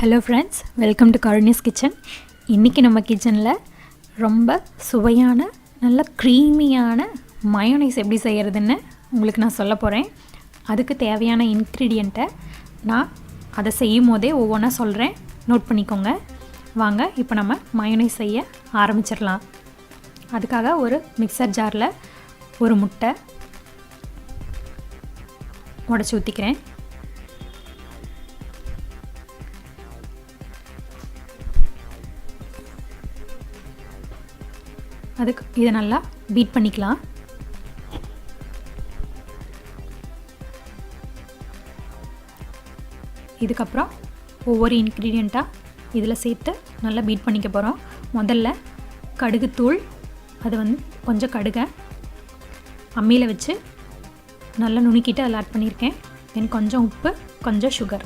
Hello friends, welcome to Karuni's kitchen. இன்றைக்கி நம்ம கிச்சனில் ரொம்ப சுவையான நல்ல க்ரீமியான மயோனைஸ் எப்படி செய்கிறதுன்னு உங்களுக்கு நான் சொல்ல போகிறேன். அதுக்கு தேவையான இன்க்ரீடியண்ட்டை நான் அதை செய்யும் போதே ஒவ்வொன்றா சொல்கிறேன், நோட் பண்ணிக்கோங்க. வாங்க இப்போ நம்ம மயோனைஸ் செய்ய ஆரம்பிச்சிடலாம். அதுக்காக ஒரு மிக்சர் ஜாரில் ஒரு முட்டை உடச்சி ஊற்றிக்கிறேன். அதுக்கு இதை நல்லா பீட் பண்ணிக்கலாம். இதுக்கப்புறம் ஒவ்வொரு இன்க்ரீடியண்ட்டாக இதில் சேர்த்து நல்லா பீட் பண்ணிக்க போகிறோம். முதல்ல கடுகுத்தூள், அது கொஞ்சம் கடுகை அம்மியில் வச்சு நல்லா நுணுக்கிட்டு அதில் ஆட் பண்ணியிருக்கேன். தென் கொஞ்சம் உப்பு, கொஞ்சம் சுகர்.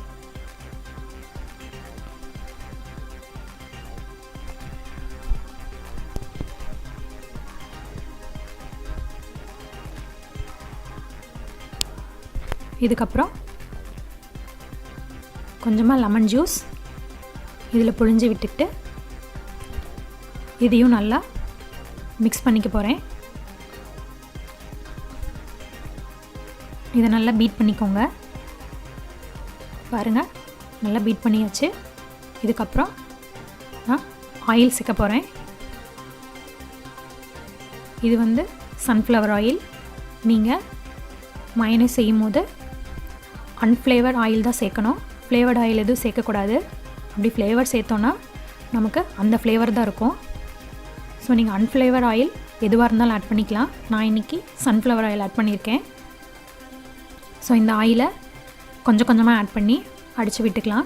இதுக்கப்புறம் கொஞ்சமாக லெமன் ஜூஸ் இதில் புழிஞ்சு விட்டுக்கிட்டு இதையும் நல்லா மிக்ஸ் பண்ணிக்க போகிறேன். இதை நல்லா பீட் பண்ணிக்கோங்க. பாருங்கள், நல்லா பீட் பண்ணியாச்சு. இதுக்கப்புறம் நான் ஆயில் சேர்க்க போகிறேன். இது சன்ஃப்ளவர் ஆயில். நீங்கள் மயோனைஸ் செய்யும் போது அன்ஃப்ளேவர்ட் ஆயில் தான் சேர்க்கணும். ஃப்ளேவர்ட் ஆயில் எதுவும் சேர்க்கக்கூடாது. அப்படி ஃப்ளேவர் சேர்த்தோன்னா நமக்கு அந்த ஃப்ளேவர் தான் இருக்கும். ஸோ நீங்கள் அன்ஃப்ளேவர்ட் ஆயில் எதுவாக இருந்தாலும் ஆட் பண்ணிக்கலாம். நான் இன்றைக்கி சன்ஃப்ளவர் ஆயில் ஆட் பண்ணியிருக்கேன். ஸோ இந்த ஆயிலை கொஞ்சம் கொஞ்சமாக ஆட் பண்ணி அடித்து விட்டுக்கலாம்.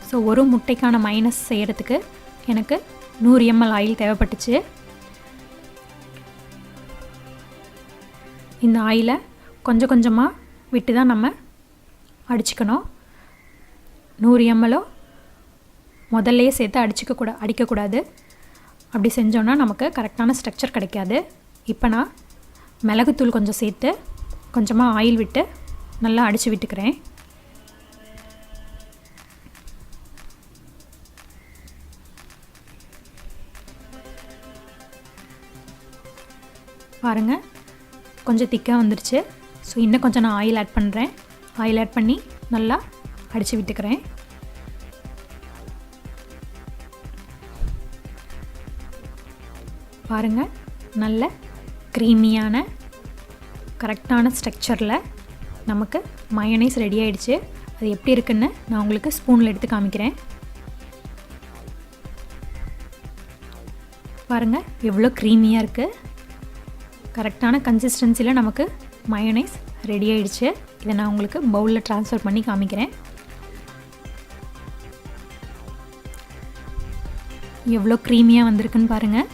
ஸோ ஒரு முட்டைக்கான மயோனைஸ் செய்கிறதுக்கு எனக்கு 100 ml ஆயில் தேவைப்பட்டுச்சு. இந்த ஆயிலை கொஞ்சம் கொஞ்சமாக விட்டு தான் நம்ம அடிச்சுக்கணும். 100 ml முதல்லையே சேர்த்து அடிக்கக்கூடாது. அப்படி செஞ்சோன்னா நமக்கு கரெக்டான ஸ்ட்ரக்சர் கிடைக்காது. இப்போ நான் மிளகுத்தூள் கொஞ்சம் சேர்த்து கொஞ்சமாக ஆயில் விட்டு நல்லா அடித்து விட்டுக்கிறேன். பாருங்கள், கொஞ்சம் திக்காக வந்துருச்சு. ஸோ இன்னும் கொஞ்சம் நான் ஆயில் ஆட் பண்ணுறேன். ஆயில் ஆட் பண்ணி நல்லா அடித்து விட்டுக்கிறேன். பாருங்கள், நல்ல க்ரீமியான கரெக்டான ஸ்ட்ரக்சரில் நமக்கு மயோனைஸ் ரெடி ஆகிடுச்சு. அது எப்படி இருக்குன்னு நான் உங்களுக்கு ஸ்பூனில் எடுத்து காமிக்கிறேன். பாருங்கள், எவ்வளோ க்ரீமியாக இருக்குது. கரெக்டான கன்சிஸ்டன்சியில் நமக்கு மயோனைஸ் ரெடி ஆகிடுச்சு. இதை நான் உங்களுக்கு பவுலில் ட்ரான்ஸ்ஃபர் பண்ணி காமிக்கிறேன். எவ்வளோ க்ரீமியாக வந்திருக்குன்னு பாருங்கள்.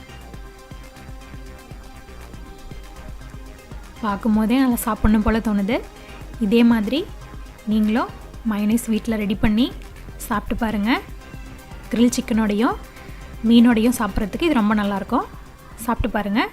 பார்க்கும்போதே நல்லா சாப்பிட்ணும் போல் தோணுது. இதே மாதிரி நீங்களும் மயோனைஸ் வீட்டில் ரெடி பண்ணி சாப்பிட்டு பாருங்கள். கிரில் சிக்கனோடையும் மீனோடையும் சாப்பிட்றதுக்கு இது ரொம்ப நல்லாயிருக்கும். சாப்பிட்டு பாருங்கள்.